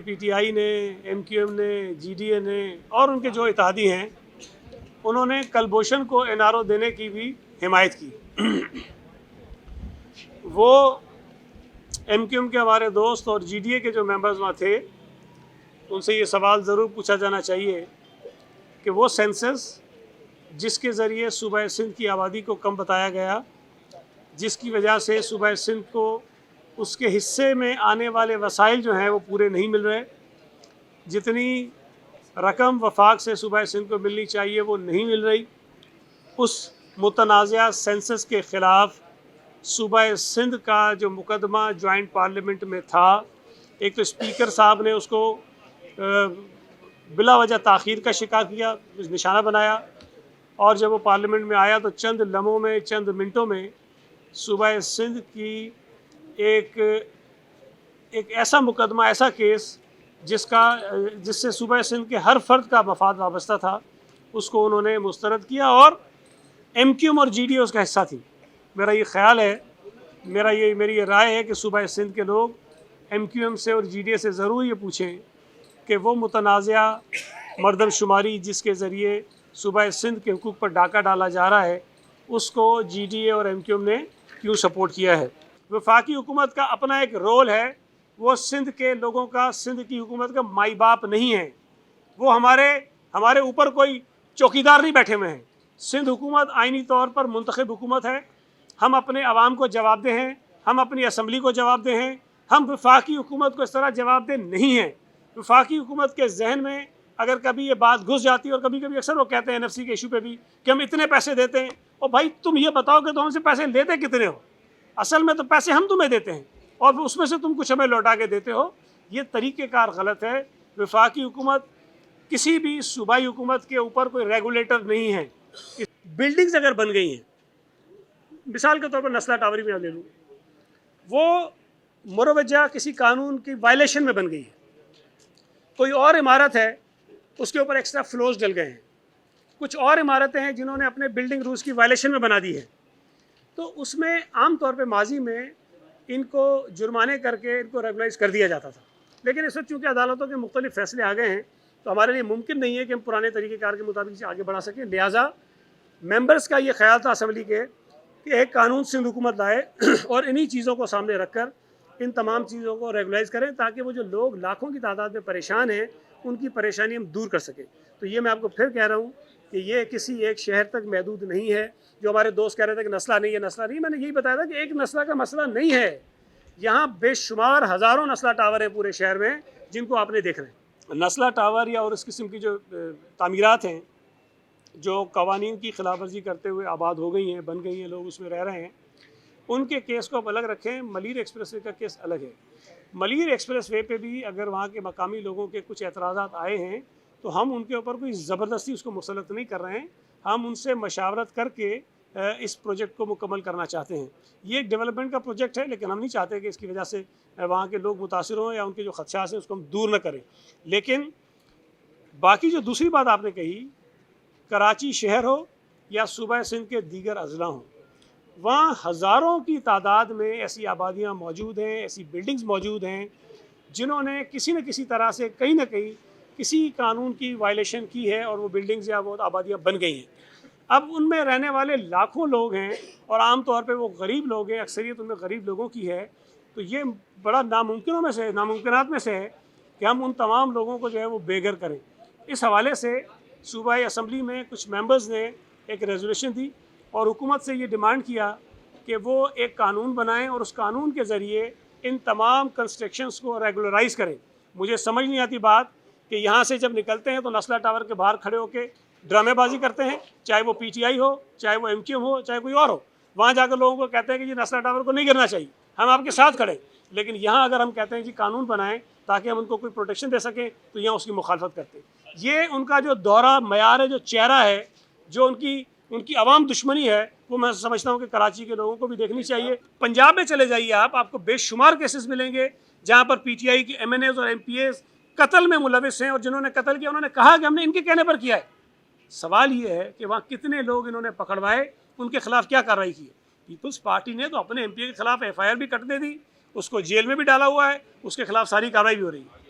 PTI ने, MQM ने, GDA ने और उनके जो इत्तेहादी हैं, उन्होंने कुलभूषण को एनआरओ देने की भी हिमायत की। वो एमक्यूएम के हमारे दोस्त और जीडीए के जो मेंबर्स वहाँ थे, उनसे ये सवाल ज़रूर पूछा जाना चाहिए कि वो सेंसस जिसके ज़रिए सूबा सिंध की आबादी को कम बताया गया, जिसकी वजह से सूबा सिंध को उसके हिस्से में आने वाले वसाइल जो हैं वो पूरे नहीं मिल रहे, जितनी रकम वफाक से सूबा सिंध को मिलनी चाहिए वो नहीं मिल रही, उस मुतनाज़ा सेंसस के ख़िलाफ़ सूबा सिंध का जो मुकदमा जॉइंट पार्लियामेंट में था, एक तो स्पीकर साहब ने उसको बिला वजह ताख़ीर का शिकार किया, निशाना बनाया, और जब वो पार्लियामेंट में आया तो चंद लम्हों में, चंद मिनटों में सूबा सिंध की एक ऐसा मुकदमा, ऐसा केस जिससे सूबा सिंध के हर फर्द का मफाद वाबस्ता था, उसको उन्होंने मुस्तरद किया और एमक्यूएम और जीडीए उसका हिस्सा थी। मेरा ये ख्याल है, मेरी ये राय है कि सूबा सिंध के लोग एमक्यूएम से और जीडीए से ज़रूर ये पूछें कि वो मुतनाज़ा मरदमशुमारी जिसके ज़रिए सूबा सिंध के हुकूक पर डाका डाला जा रहा है, उसको जीडीए और एमक्यूएम ने क्यों सपोर्ट किया है। वफाकी हुकूमत का अपना एक रोल है, वो सिंध के लोगों का, सिंध की हुकूमत का माई बाप नहीं है। वो हमारे ऊपर कोई चौकीदार नहीं बैठे हुए हैं। सिंध हुकूमत आइनी तौर पर मुंतखब हुकूमत है। हम अपने आवाम को जवाबदेह हैं, हम अपनी असम्बली को जवाबदेह हैं। हम वफाकी हुकूमत को इस तरह जवाबदेह नहीं हैं। वफाकी हुकूमत के जहन में अगर कभी ये बात घुस जाती है, और कभी कभी अक्सर वो कहते हैं एनएफसी के इशू पे भी कि हम इतने पैसे देते हैं, और भाई तुम ये बताओ कि तुम हमसे पैसे लेते कितने हो। असल में तो पैसे हम तुम्हें देते हैं और उसमें से तुम कुछ हमें लौटा के देते हो। ये तरीक़ेकार गलत है। वफाकी हुकूमत किसी भी सूबाई हुकूमत के ऊपर कोई रेगुलेटर नहीं है। बिल्डिंग्स अगर बन गई हैं, मिसाल के तौर पर नस्ला टावर में ले लूँ, वो मुरवजा किसी कानून की वायलेशन में बन गई है। कोई और इमारत है, उसके ऊपर एक्स्ट्रा फ्लोर्स डल गए हैं। कुछ और इमारतें हैं जिन्होंने अपने बिल्डिंग रूल्स की वायलेशन में बना दी है, तो उसमें आम तौर पे माजी में इनको जुर्माने करके इनको रेगुलाइज कर दिया जाता था। लेकिन इस वक्त चूँकि अदालतों के मुख्तलिफ फैसले आ गए हैं, तो हमारे लिए मुमकिन नहीं है कि हम पुराने तरीक़ेकार के मुताबिक आगे बढ़ा सकें। लिहाजा मेंबर्स का ये ख्याल था असम्बली के कि एक कानून सिंध हुकूमत लाए और इन्हीं चीज़ों को सामने रख कर इन तमाम चीज़ों को रेगुलाइज करें, ताकि वो जो लोग लाखों की तादाद में परेशान हैं, उनकी परेशानी हम दूर कर सकें। तो ये मैं आपको फिर कह रहा हूँ कि ये किसी एक शहर तक महदूद नहीं है। जो हमारे दोस्त कह रहे थे कि नस्ला नहीं है, नस्ला नहीं, मैंने यही बताया था कि एक नस्ला का मसला नहीं है। यहाँ बेशुमार हज़ारों नस्ला टावर हैं पूरे शहर में, जिनको आपने देख रहे हैं। नस्ला टावर या और इस किस्म की जो तामीरात हैं, जो कवानीन की खिलाफ वर्जी करते हुए आबाद हो गई हैं, बन गई हैं, लोग उसमें रह रहे हैं, उनके केस को आप अलग रखें। मलीर एक्सप्रेसवे का केस अलग है। मलीर एक्सप्रेसवे पे भी अगर वहाँ के मकामी लोगों के कुछ एतराज़ात आए हैं, तो हम उनके ऊपर कोई ज़बरदस्ती उसको मुसलत नहीं कर रहे हैं। हम उनसे मशावरत करके इस प्रोजेक्ट को मुकम्मल करना चाहते हैं। ये एक डेवलपमेंट का प्रोजेक्ट है, लेकिन हम नहीं चाहते कि इसकी वजह से वहाँ के लोग मुतासिर हों या उनके जो खदशात हैं उसको हम दूर न करें। लेकिन बाकी जो दूसरी बात आपने कही, कराची शहर हो या सूबा सिंध के दीगर अजला हों, वहाँ हज़ारों की तादाद में ऐसी आबादियाँ मौजूद हैं, ऐसी बिल्डिंग्स मौजूद हैं जिन्होंने किसी न किसी तरह से कहीं ना कहीं किसी कानून की वायलेशन की है और वो बिल्डिंग्स या वो आबादियाँ बन गई हैं। अब उनमें रहने वाले लाखों लोग हैं और आम तौर पे वो गरीब लोग हैं, अक्सरियत उनमें गरीब लोगों की है। तो ये बड़ा नामुमकिनात में से है कि हम उन तमाम लोगों को जो है वो बेघर करें। इस हवाले से सूबाई असम्बली में कुछ मेंबर्स ने एक रेजोल्यूशन दी और हुकूमत से ये डिमांड किया कि वो एक कानून बनाएं और उस कानून के ज़रिए इन तमाम कंस्ट्रक्शंस को रेगुलराइज करें। मुझे समझ नहीं आती बात कि यहाँ से जब निकलते हैं तो नस्ला टावर के बाहर खड़े होकर ड्रामेबाजी करते हैं, चाहे वो पीटीआई हो, चाहे वो एमक्यूएम हो, चाहे कोई और हो। वहाँ जाकर लोगों को कहते हैं कि जी नस्ला टावर को नहीं गिरना चाहिए, हम आपके साथ खड़े। लेकिन यहाँ अगर हम कहते हैं जी कानून बनाएं ताकि हम उनको कोई प्रोटेक्शन दे सकें, तो यहाँ उसकी मुखालफत करते हैं। ये उनका जो दौरा मयार है, जो चेहरा है, जो उनकी आवाम दुश्मनी है, वो मैं समझता हूँ कि कराची के लोगों को भी देखनी चाहिए। पंजाब में चले जाइए आपको बेशुमार केसेस मिलेंगे जहाँ पर पीटीआई की एमएनएज और एमपीएस कत्ल में मुलविस हैं, और जिन्होंने कत्ल किया उन्होंने कहा कि हमने इनके कहने पर किया है। सवाल ये है कि वहाँ कितने लोग इन्होंने पकड़वाए, उनके खिलाफ क्या कार्रवाई की है। पीपल्स पार्टी ने तो अपने एमपी के खिलाफ एफआईआर भी कट दे दी, उसको जेल में भी डाला हुआ है, उसके खिलाफ सारी कार्रवाई भी हो रही है।